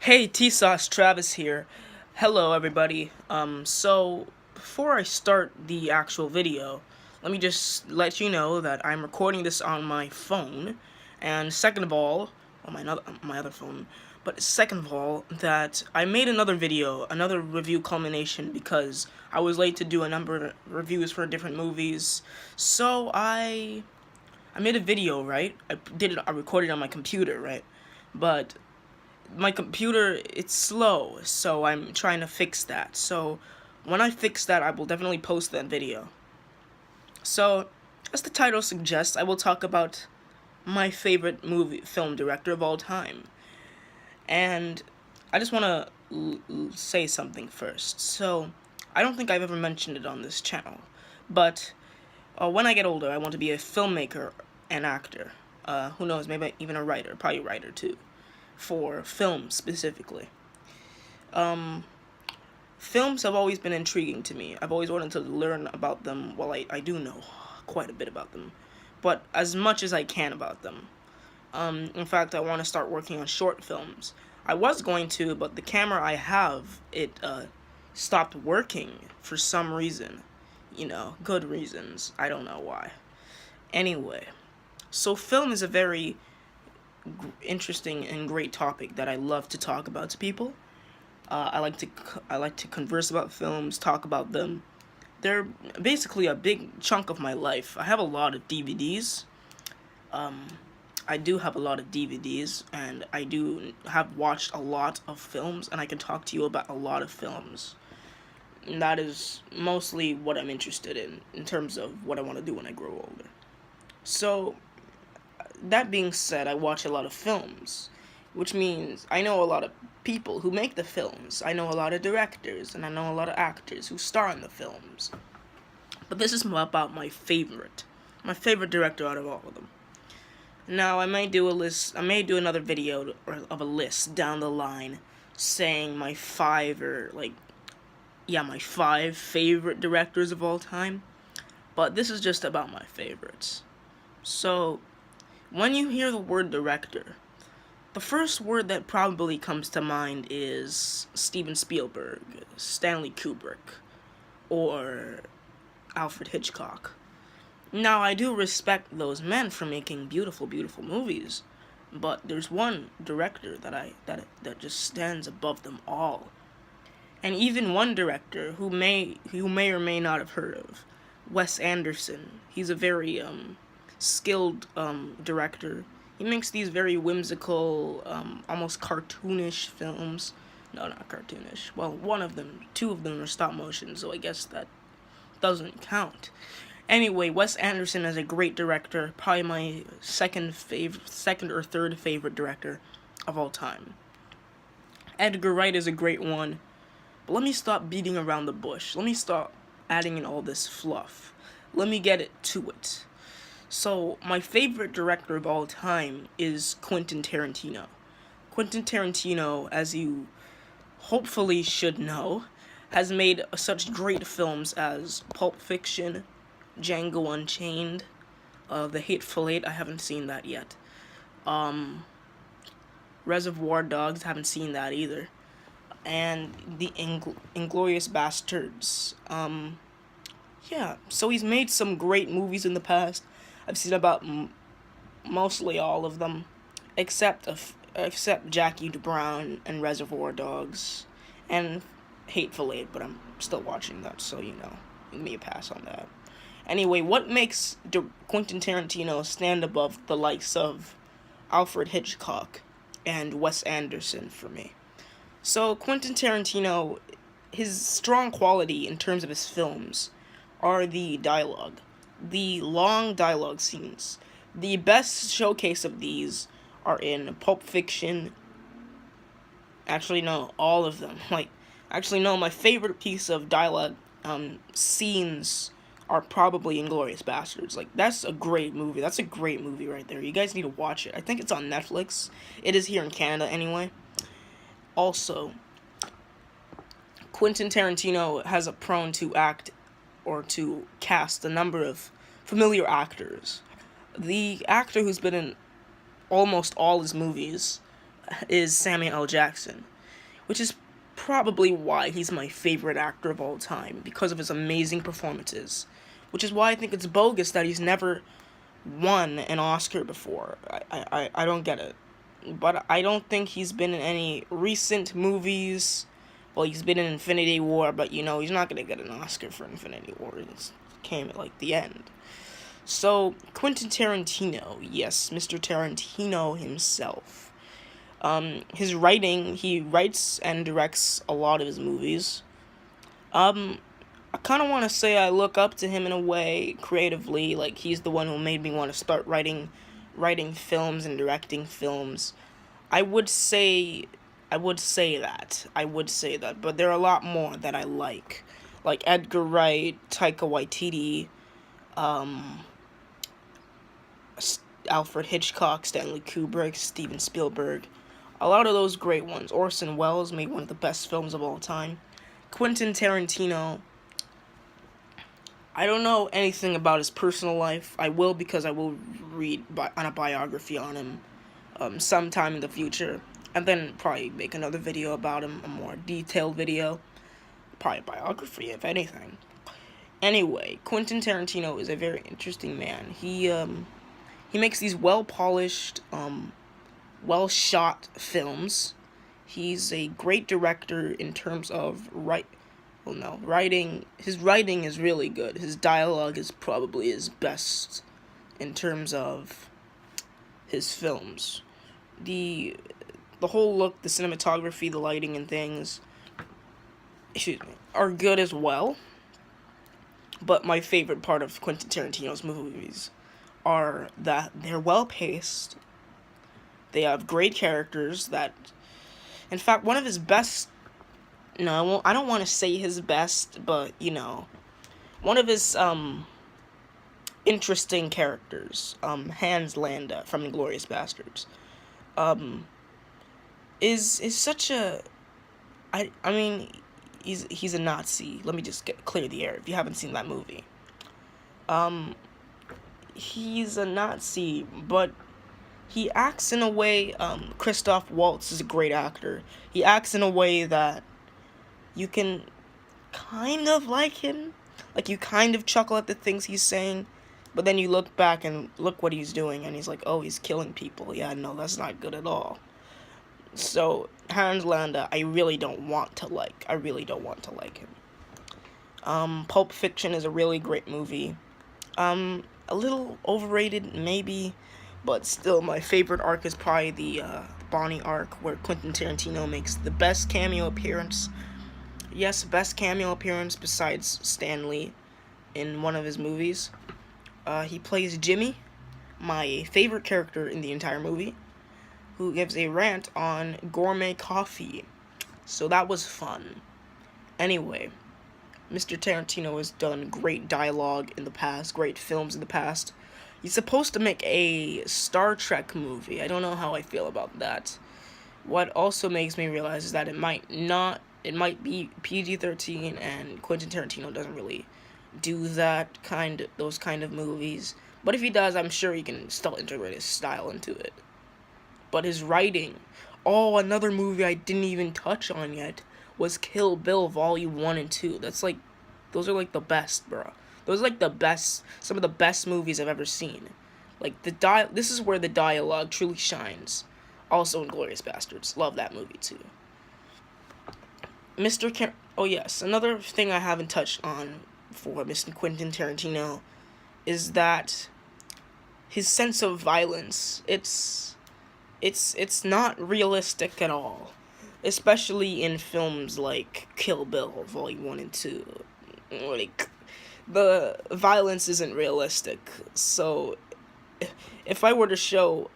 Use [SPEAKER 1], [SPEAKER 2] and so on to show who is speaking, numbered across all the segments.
[SPEAKER 1] Hey, T-Sauce, Travis here. Hello, everybody. So before I start the actual video, let me just let you know that I'm recording this on my phone, and second of all, on my other phone, but second of all, that I made another video, another review culmination because I was late to do a number of reviews for different movies. So I made a video, right? I recorded it on my computer, right? But my computer, it's slow, so I'm trying to fix that. So when I fix that, I will definitely post that video. So as the title suggests, I will talk about my favorite film director of all time. And I just want to say something first. So I don't think I've ever mentioned it on this channel, but when I get older, I want to be a filmmaker and actor. Who knows, maybe even a writer, probably a writer too, for film specifically. Um, Films have always been intriguing to me. I've always wanted to learn about them. Well, I do know quite a bit about them, but as much as I can about them. In fact, I want to start working on short films. I was going to, but the camera I have, it stopped working for some reason. Good reasons. I don't know why. Anyway, so film is a very interesting and great topic that I love to talk about to people. I like to converse about films, talk about them. They're basically a big chunk of my life. I have a lot of DVDs. Um, I do have a lot of DVDs, and I do have watched a lot of films, and I can talk to you about a lot of films. And that is mostly what I'm interested in terms of what I want to do when I grow older. So, that being said, I watch a lot of films, which means I know a lot of people who make the films. I know a lot of directors, and I know a lot of actors who star in the films. But this is more about my favorite director out of all of them. Now, I may do another video of a list down the line saying my my 5 favorite directors of all time. But this is just about my favorites. So, when you hear the word director, the first word that probably comes to mind is Steven Spielberg, Stanley Kubrick, or Alfred Hitchcock. Now, I do respect those men for making beautiful, beautiful movies, but there's one director that just stands above them all. And even one director who may or may not have heard of, Wes Anderson. He's a very skilled director. He makes these very whimsical, almost cartoonish films. No, not cartoonish. Well, two of them are stop motion, so I guess that doesn't count. Anyway, Wes Anderson is a great director, probably my second or third favorite director of all time. Edgar Wright is a great one, but let me stop beating around the bush. Let me stop adding in all this fluff. Let me get it to it. So, my favorite director of all time is Quentin Tarantino. Quentin Tarantino, as you hopefully should know, has made such great films as Pulp Fiction, Django Unchained, The Hateful Eight, I haven't seen that yet. Reservoir Dogs, haven't seen that either. And the Inglourious Bastards. Yeah, so he's made some great movies in the past. I've seen about mostly all of them, except Jackie Brown and Reservoir Dogs, and Hateful Eight, but I'm still watching that, so give me a pass on that. Anyway, what makes Quentin Tarantino stand above the likes of Alfred Hitchcock and Wes Anderson for me? So, Quentin Tarantino, his strong quality in terms of his films are the dialogue. The long dialogue scenes. The best showcase of these are in Pulp Fiction. Actually, no, all of them. My favorite piece of dialogue scenes are probably Inglourious Bastards. That's a great movie. That's a great movie right there. You guys need to watch it. I think it's on Netflix. It is here in Canada anyway. Also, Quentin Tarantino has a prone to act or to cast a number of familiar actors. The actor who's been in almost all his movies is Samuel L. Jackson. which is probably why he's my favorite actor of all time, because of his amazing performances. Which is why I think it's bogus that he's never won an Oscar before. I don't get it. But I don't think he's been in any recent movies. Well, he's been in Infinity War, but he's not gonna get an Oscar for Infinity War. It came at like the end. So Quentin Tarantino, yes, Mr. Tarantino himself. His writing, he writes and directs a lot of his movies. I kind of want to say I look up to him in a way creatively. Like, he's the one who made me want to start writing films and directing films. I would say that. But there are a lot more that I like Edgar Wright, Taika Waititi, um, Alfred Hitchcock, Stanley Kubrick, Steven Spielberg. A lot of those great ones. Orson Welles made one of the best films of all time. Quentin Tarantino, I don't know anything about his personal life. I will, because I will read on a biography on him sometime in the future. And then probably make another video about him, a more detailed video. Probably a biography, if anything. Anyway, Quentin Tarantino is a very interesting man. He makes these well-polished, well-shot films. He's a great director in terms of writing. His writing is really good. His dialogue is probably his best in terms of his films. The whole look, the cinematography, the lighting and things, are good as well. But my favorite part of Quentin Tarantino's movies are that they're well paced. They have great characters in fact, one of his best. No, I don't want to say his best, but one of his interesting characters, Hans Landa from *Inglourious Basterds*, is such a. I mean, he's a Nazi. Let me just clear the air if you haven't seen that movie. He's a Nazi, but he acts in a way. Christoph Waltz is a great actor. He acts in a way that you can kind of like him. Like, you kind of chuckle at the things he's saying, but then you look back and look what he's doing, and he's like, oh, he's killing people. Yeah, no, that's not good at all. So, Hans Landa, I really don't want to like him. Pulp Fiction is a really great movie. A little overrated, maybe, but still, my favorite arc is probably the Bonnie arc, where Quentin Tarantino makes the best cameo appearance. Yes, best cameo appearance besides Stan Lee in one of his movies. He plays Jimmy, my favorite character in the entire movie, who gives a rant on gourmet coffee. So that was fun. Anyway, Mr. Tarantino has done great dialogue in the past, great films in the past. He's supposed to make a Star Trek movie. I don't know how I feel about that. What also makes me realize is that it might be PG-13, and Quentin Tarantino doesn't really do those kind of movies. But if he does, I'm sure he can still integrate his style into it. But his writing, another movie I didn't even touch on yet was Kill Bill Volume 1 and 2. Those are like the best, bro. Those are like some of the best movies I've ever seen. Like, this is where the dialogue truly shines. Also, *Inglourious Basterds*. Love that movie too. Oh yes, another thing I haven't touched on for Mr. Quentin Tarantino is that his sense of violence, it's not realistic at all. Especially in films like Kill Bill Volume 1 and 2. Like, the violence isn't realistic. So, if I were to show,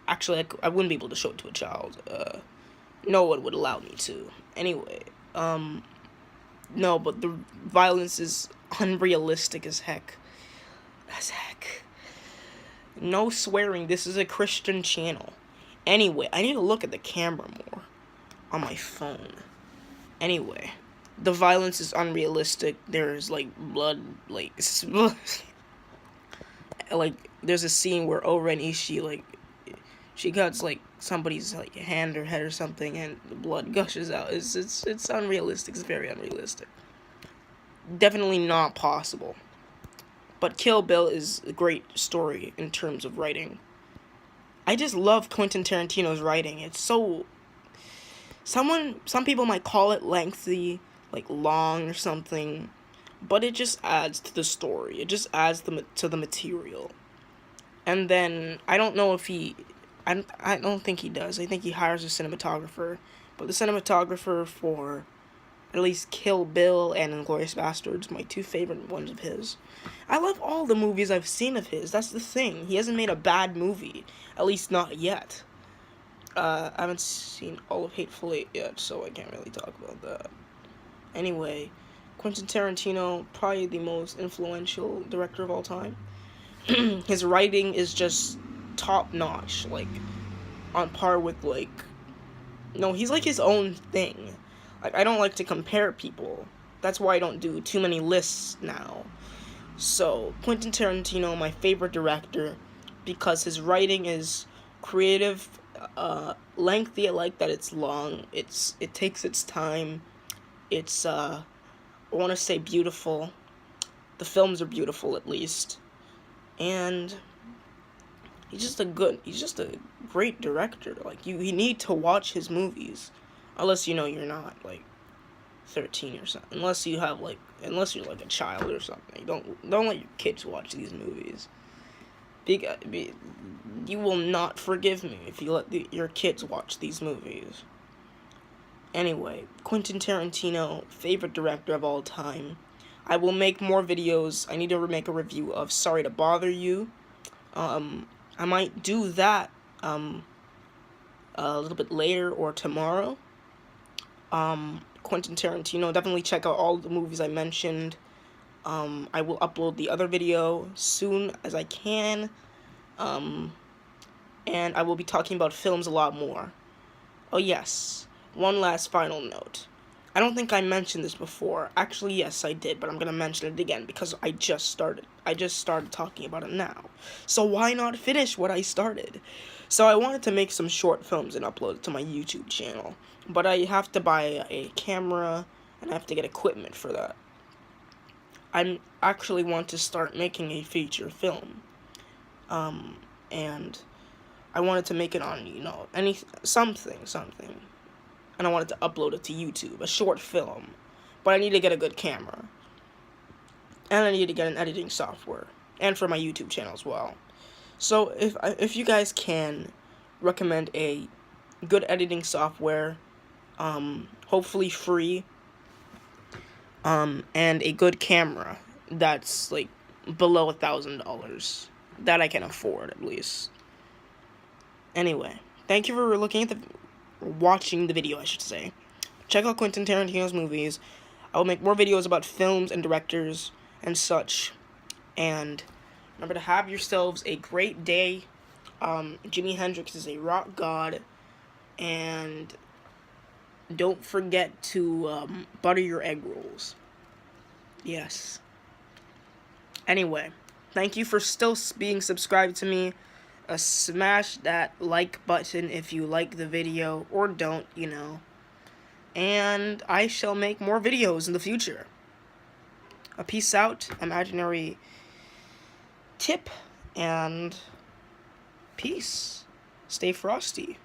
[SPEAKER 1] actually, I wouldn't be able to show it to a child. No one would allow me to. Anyway, no, but the violence is unrealistic as heck. No swearing, this is a Christian channel. Anyway, I need to look at the camera more on my phone. Anyway, the violence is unrealistic. There's, like, blood, like, like, there's a scene where Oren Ishii, like, she cuts like somebody's like hand or head or something, and the blood gushes out. It's unrealistic. It's very unrealistic. Definitely not possible. But Kill Bill is a great story in terms of writing. I just love Quentin Tarantino's writing. It's so some people might call it lengthy, like long or something, but it just adds to the story. It just adds to the material. And then I don't know if I don't think he does. I think he hires a cinematographer, but the cinematographer for at least Kill Bill and Inglourious Basterds, my two favorite ones of his. I love all the movies I've seen of his. That's the thing. He hasn't made a bad movie, at least not yet. I haven't seen all of Hateful Eight yet, so I can't really talk about that. Anyway, Quentin Tarantino, probably the most influential director of all time. His writing is just top notch, like on par with no, he's like his own thing. Like, I don't like to compare people. That's why I don't do too many lists now. So, Quentin Tarantino, my favorite director, because his writing is creative, lengthy. I like that it's long. It takes its time. It's I want to say beautiful. The films are beautiful, at least. And he's just a great director. Like, you need to watch his movies, unless you're not like 13 or something. Unless you're like a child or something. Don't let your kids watch these movies. You will not forgive me if you let your kids watch these movies. Anyway, Quentin Tarantino, favorite director of all time. I will make more videos. I need to make a review of Sorry to Bother You. I might do that a little bit later or tomorrow. Quentin Tarantino, definitely check out all the movies I mentioned. I will upload the other video soon as I can. And I will be talking about films a lot more. Oh yes, one last final note. I don't think I mentioned this before. Actually, yes, I did, but I'm gonna mention it again because I just started talking about it now. So why not finish what I started? So I wanted to make some short films and upload it to my YouTube channel, but I have to buy a camera and I have to get equipment for that. I actually want to start making a feature film, and I wanted to make it on something. And I wanted to upload it to YouTube, a short film. But I need to get a good camera. And I need to get an editing software. And for my YouTube channel as well. So if you guys can recommend a good editing software, hopefully free, and a good camera that's like below $1,000, that I can afford at least. Anyway, thank you for watching the video, I should say. Check out Quentin Tarantino's movies. I will make more videos about films and directors and such. And remember to have yourselves a great day. Jimi Hendrix is a rock god. And don't forget to butter your egg rolls. Yes. Anyway, thank you for still being subscribed to me. Smash that like button if you like the video, or don't, And I shall make more videos in the future. A peace out, imaginary tip, and peace. Stay frosty.